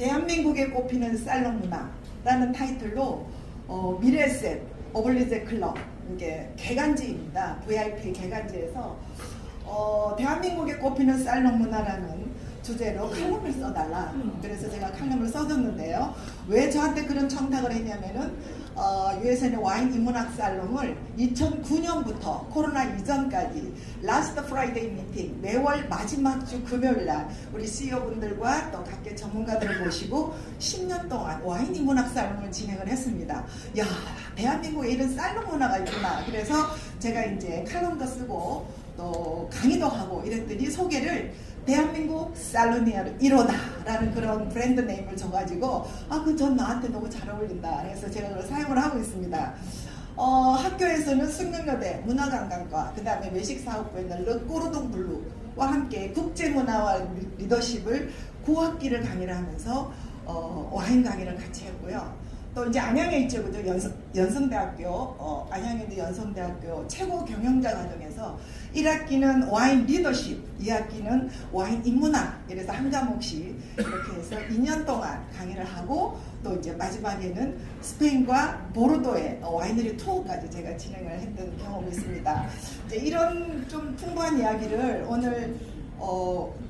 대한민국에 꼽히는 살롱 문화라는 타이틀로 미래셋 어블리제 클럽, 이게 개간지입니다. VIP 개간지에서 대한민국에 꼽히는 살롱 문화라는 주제로 칼럼을 써달라. 그래서 제가 칼럼을 써줬는데요. 왜 저한테 그런 청탁을 했냐면은 USN의 와인 인문학 살롱을 2009년부터 코로나 이전까지 라스트 프라이데이 미팅 매월 마지막 주 금요일날 우리 CEO분들과 또 각계 전문가들을 모시고 10년 동안 와인 인문학 살롱을 진행을 했습니다. 야, 대한민국에 이런 살롱 문화가 있구나. 그래서 제가 이제 칼럼도 쓰고 또 강의도 하고 이랬더니 소개를 대한민국 살로니아르 1호다 라는 그런 브랜드 네임을 줘가지고 전 나한테 너무 잘 어울린다. 그래서 제가 그걸 사용을 하고 있습니다. 학교에서는 숙명여대 문화관광과 그 다음에 외식사업부에는 르꼬르동 블루와 함께 국제문화와 리더십을 9학기를 강의를 하면서 와인 강의를 같이 했고요. 또 이제 안양에 있죠, 그죠? 연성대학교, 안양에 있는 연성대학교 최고 경영자 과정에서 1학기는 와인 리더십, 2학기는 와인 인문학, 이래서 한 과목씩 이렇게 해서 2년 동안 강의를 하고 또 이제 마지막에는 스페인과 보르도의 와이너리 투어까지 제가 진행을 했던 경험이 있습니다. 이제 이런 좀 풍부한 이야기를 오늘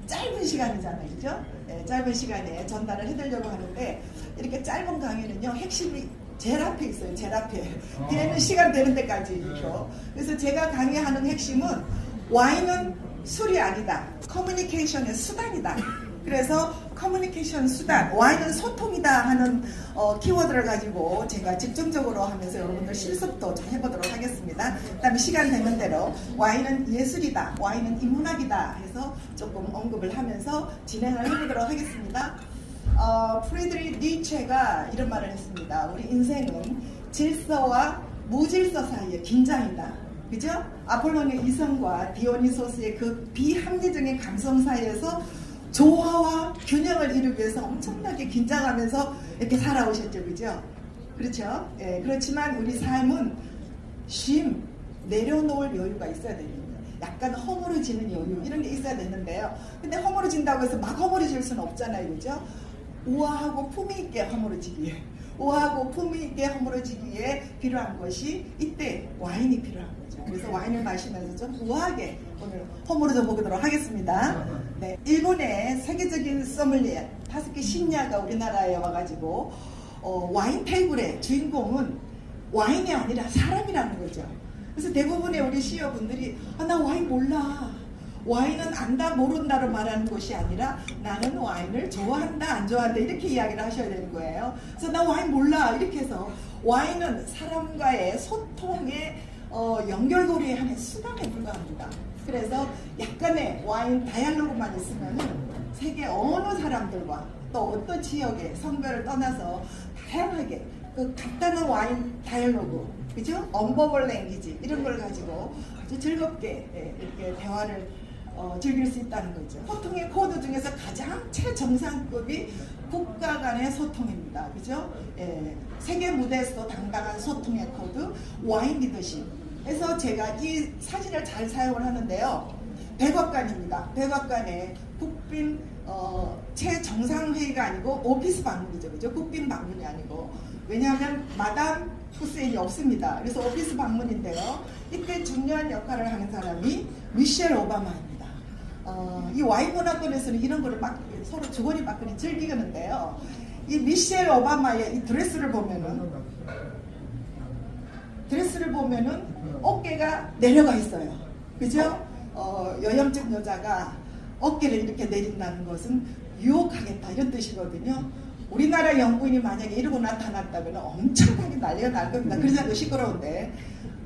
짧은 시간이잖아요, 그죠? 네, 짧은 시간에 전달을 해드리려고 하는데 이렇게 짧은 강의는요 핵심이 제일 앞에 있어요. 제일 앞에 뒤에는 시간 되는 데까지 있죠. 그래서 제가 강의하는 핵심은 와인은 술이 아니다. 커뮤니케이션의 수단이다. 그래서 커뮤니케이션 수단, 와인은 소통이다 하는 키워드를 가지고 제가 집중적으로 하면서 여러분들 실습도 좀 해보도록 하겠습니다. 그 다음에 시간 되는 대로 와인은 예술이다, 와인은 인문학이다 해서 조금 언급을 하면서 진행을 해보도록 하겠습니다. 프리드리히 니체가 이런 말을 했습니다. 우리 인생은 질서와 무질서 사이의 긴장이다. 그죠? 아폴로니의 이성과 디오니소스의 그 비합리적인 감성 사이에서 조화와 균형을 이루기 위해서 엄청나게 긴장하면서 이렇게 살아오셨죠. 그죠? 그렇죠? 예, 그렇지만 우리 삶은 쉼, 내려놓을 여유가 있어야 됩니다. 약간 허물어지는 여유, 이런 게 있어야 되는데요. 근데 허물어진다고 해서 막 허물어질 수는 없잖아요. 그죠? 우아하고 품위있게 허물어지기에, 우아하고 품위있게 허물어지기에 필요한 것이 이때 와인이 필요한 거죠. 그래서 와인을 마시면서 좀 우아하게 오늘 허물어져 보도록 하겠습니다. 네, 일본의 세계적인 소믈리에 5개 신야가 우리나라에 와가지고 와인 테이블의 주인공은 와인이 아니라 사람이라는 거죠. 그래서 대부분의 우리 CEO분들이 나 와인 몰라, 와인은 안다 모른다로 말하는 것이 아니라 나는 와인을 좋아한다 안 좋아한다 이렇게 이야기를 하셔야 되는 거예요. 그래서 나 와인 몰라 이렇게 해서 와인은 사람과의 소통의 연결고리의 하나의 수단에 불과합니다. 그래서 약간의 와인 다이얼로그만 있으면은 세계 어느 사람들과 또 어떤 지역의 성별을 떠나서 다양하게 그 간단한 와인 다이얼로그, 그죠? 언버벌 랭귀지 이런 걸 가지고 아주 즐겁게 이렇게 대화를 즐길 수 있다는 거죠. 소통의 코드 중에서 가장 최정상급이 국가 간의 소통입니다. 그죠? 예, 세계 무대에서도 당당한 소통의 코드, 와인 리더십. 그래서 제가 이 사진을 잘 사용을 하는데요. 백악관입니다. 백악관에 국빈 최정상회의가 아니고 오피스 방문이죠. 그죠? 국빈 방문이 아니고. 왜냐하면 마담 후세인이 없습니다. 그래서 오피스 방문인데요. 이때 중요한 역할을 하는 사람이 미셸 오바마입니다. 이 와인 문화권에서는 이런 거를 막 서로 주거니 받거니 즐기는데요. 이 미셸 오바마의 이 드레스를 보면은 어깨가 내려가 있어요. 그죠? 여염증 여자가 어깨를 이렇게 내린다는 것은 유혹하겠다 이런 뜻이거든요. 우리나라 영부인이 만약에 이러고 나타났다면 엄청나게 난리가 날 겁니다. 그래서 시끄러운데.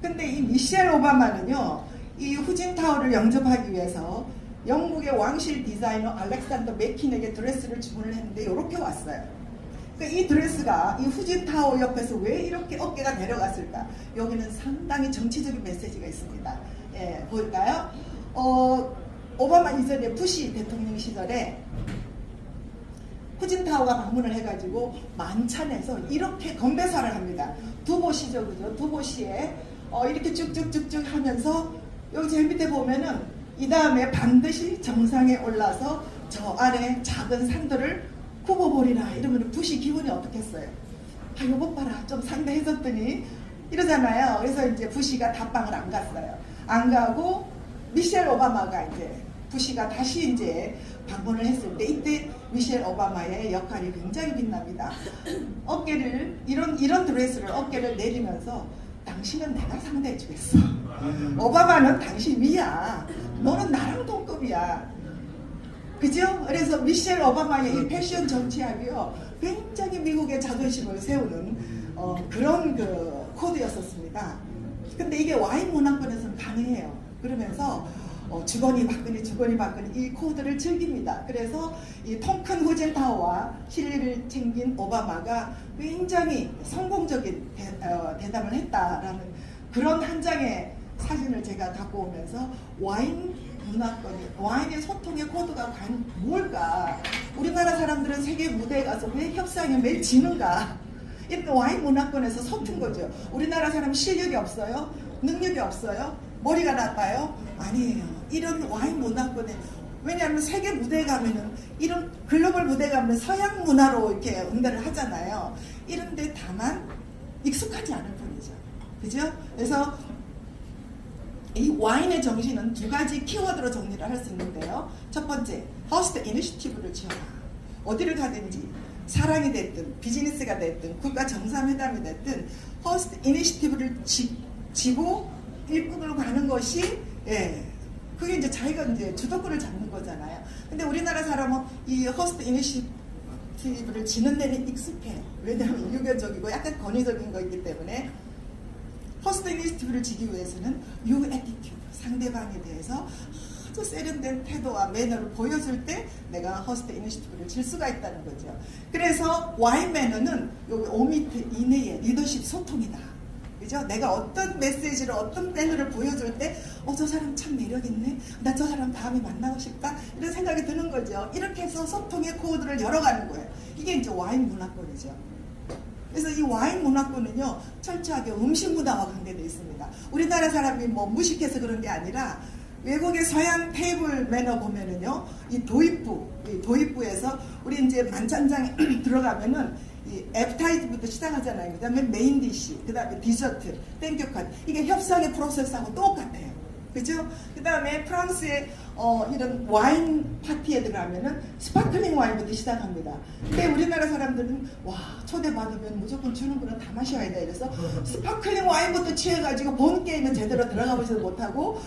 근데 이 미셸 오바마는요, 이 후진타워를 영접하기 위해서 영국의 왕실 디자이너 알렉산더 맥킨에게 드레스를 주문을 했는데 이렇게 왔어요. 그러니까 이 드레스가 이 후진타워 옆에서 왜 이렇게 어깨가 내려갔을까? 여기는 상당히 정치적인 메시지가 있습니다. 예, 볼까요? 오바마 이전에 부시 대통령 시절에 후진타워가 방문을 해가지고 만찬에서 이렇게 건배사를 합니다. 두보시죠, 그죠? 두보시에 이렇게 쭉쭉쭉쭉 하면서 여기 제일 밑에 보면은 이 다음에 반드시 정상에 올라서 저 아래 작은 산들을 굽어버리라 이러면 부시 기분이 어떻겠어요? 아 요것 봐라 좀 상대해줬더니 이러잖아요. 그래서 이제 부시가 답방을 안 갔어요. 안 가고 미셸 오바마가 이제 부시가 다시 이제 방문을 했을 때 이때 미셸 오바마의 역할이 굉장히 빛납니다. 어깨를 이런 드레스를 어깨를 내리면서 당신은 내가 상대해 주겠어. 오바마는 당신 위야. 너는 나랑 동급이야. 그죠? 그래서 미셸 오바마의 이 패션 정치학이요 굉장히 미국의 자존심을 세우는 그런 그 코드였었습니다. 근데 이게 와인 문화권에서는 가능해요. 그러면서 주거니 받거니 이 코드를 즐깁니다. 그래서 이 통큰 호젠타워와 실리를 챙긴 오바마가 굉장히 성공적인 대담을 했다라는 그런 한 장의 사진을 제가 갖고 오면서 와인 문화권이 와인의 소통의 코드가 과연 뭘까? 우리나라 사람들은 세계 무대에 가서 왜 협상에 매일 지는가? 이렇게 와인 문화권에서 서툰 거죠. 우리나라 사람 실력이 없어요? 능력이 없어요? 머리가 나빠요? 아니에요. 이런 와인 문화권에 왜냐하면 세계 무대에 가면은 이런 글로벌 무대에 가면 서양 문화로 이렇게 응대를 하잖아요. 이런데 다만 익숙하지 않을 뿐이죠. 그죠? 그래서 이 와인의 정신은 두 가지 키워드로 정리를 할 수 있는데요. 첫 번째, 호스트 이니시티브를 지어라. 어디를 가든지 사랑이 됐든 비즈니스가 됐든 국가 정상회담이 됐든 호스트 이니시티브를 지고 일꾼으로 가는 것이 그게 이제 자기가 이제 주도권을 잡는 거잖아요. 근데 우리나라 사람은 이 호스트 이니시티브를 지는 데는 익숙해요. 왜냐하면 유교적이고 약간 권위적인 거이기 때문에 호스트 이니시티브를 지기 위해서는 your attitude, 상대방에 대해서 아주 세련된 태도와 매너를 보여줄 때 내가 호스트 이니시티브를 질 수가 있다는 거죠. 그래서 와인 매너는 여기 5m 이내의 리더십 소통이다. 그죠? 내가 어떤 메시지를 어떤 매너를 보여줄 때 저 사람 참 매력있네. 나 저 사람 다음에 만나고 싶다. 이런 생각이 드는 거죠. 이렇게 해서 소통의 코드를 열어가는 거예요. 이게 이제 와인 문화권이죠. 그래서 이 와인 문화권은요 철저하게 음식 문화와 관계되어 있습니다. 우리나라 사람이 뭐 무식해서 그런 게 아니라 외국의 서양 테이블 매너 보면은요 이 도입부에서 우리 이제 만찬장에 들어가면은 이 애프타이즈부터 시작하잖아요. 그 다음에 메인 디시, 그 다음에 디저트, 땡큐 컷. 이게 협상의 프로세스하고 똑같아요. 그죠? 그 다음에 프랑스의 이런 와인 파티에 들어가면은 스파클링 와인부터 시작합니다. 근데 우리나라 사람들은 와 초대받으면 무조건 주는구나 다 마셔야 돼. 그래서 스파클링 와인부터 취해가지고 본 게임은 제대로 들어가 보지도 못하고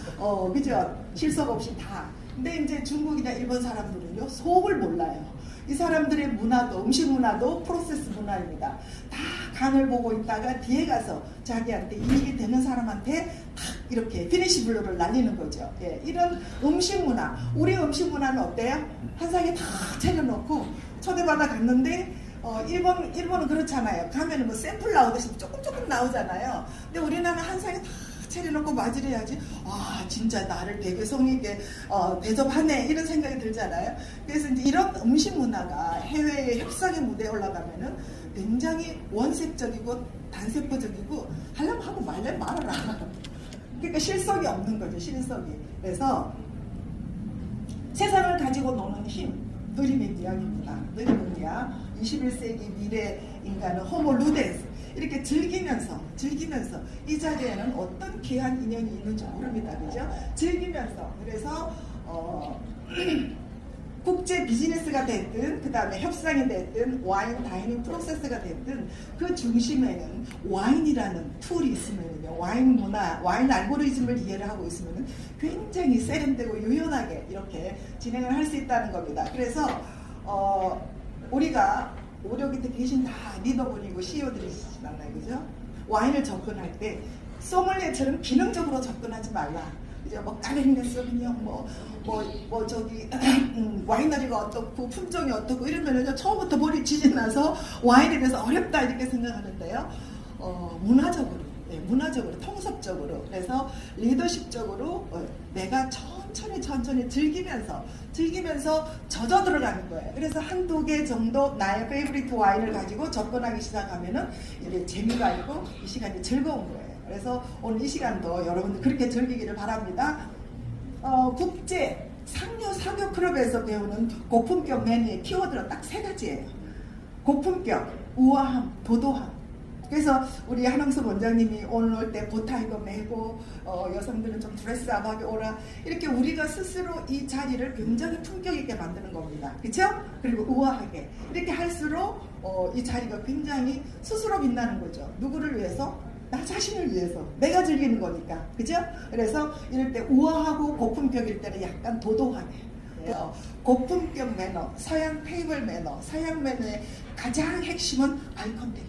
그죠? 실속 없이 다. 근데 이제 중국이나 일본 사람들은요 속을 몰라요. 이 사람들의 문화도 음식 문화도 프로세스 문화입니다. 다 간을 보고 있다가 뒤에 가서 자기한테 이익이 되는 사람한테 탁 이렇게 피니시 블루를 날리는 거죠. 예, 이런 음식 문화, 우리 음식 문화는 어때요? 한 상에 다 차려놓고 초대받아 갔는데 일본은 그렇잖아요. 가면은 뭐 샘플 나오듯이 조금 나오잖아요. 근데 우리나라는 한 상에 다 차려놓고 맞이를 해야지 진짜 나를 되게 성의있게 대접하네 이런 생각이 들잖아요. 그래서 이제 이런 음식 문화가 해외의 협상의 무대에 올라가면은 굉장히 원색적이고 단세포적이고 하려면 하고 말려면 말아라. 그러니까 실속이 없는 거죠. 실속이. 그래서 세상을 가지고 노는 힘 느리면 이야기입니다. 느리면 이야 21세기 미래 인간은 호모 루덴스 이렇게 즐기면서 이 자리에는 어떤 귀한 인연이 있는지 모릅니다. 그죠? 즐기면서 그래서 국제 비즈니스가 됐든 그 다음에 협상이 됐든 와인 다이닝 프로세스가 됐든 그 중심에는 와인이라는 툴이 있으면요 와인 문화, 와인 알고리즘을 이해를 하고 있으면 굉장히 세련되고 유연하게 이렇게 진행을 할 수 있다는 겁니다. 그래서 우리가 우리 여기 계신 다 리더분이고 CEO들이시잖아요. 그죠? 와인을 접근할 때 소믈리에처럼 기능적으로 접근하지 말라. 이제 뭐 까르네 소비뇽 저기 와이너리가 어떻고 품종이 어떻고 이러면은 처음부터 머리 지진나서 와인에 대해서 어렵다 이렇게 생각하는데요. 문화적으로 통섭적으로 그래서 리더십적으로 내가 천천히 즐기면서 젖어 들어가는 거예요. 그래서 한두 개 정도 나의 페이보리트 와인을 가지고 접근하기 시작하면은 이제 재미가 있고 이 시간이 즐거운 거예요. 그래서 오늘 이 시간도 여러분들 그렇게 즐기기를 바랍니다. 국제 상류 사교 클럽에서 배우는 고품격 매너의 키워드는 딱 세 가지예요. 고품격, 우아함, 도도함. 그래서 우리 한항수 원장님이 오늘 올 때 보타 이거 메고 여성들은 좀 드레스업하게 오라, 이렇게 우리가 스스로 이 자리를 굉장히 품격 있게 만드는 겁니다. 그렇죠? 그리고 우아하게 이렇게 할수록 이 자리가 굉장히 스스로 빛나는 거죠. 누구를 위해서? 나 자신을 위해서. 내가 즐기는 거니까. 그죠? 그래서 이럴 때 우아하고 고품격일 때는 약간 도도하게. 고품격 매너, 서양 테이블 매너, 서양 매너의 가장 핵심은 아이 컨택.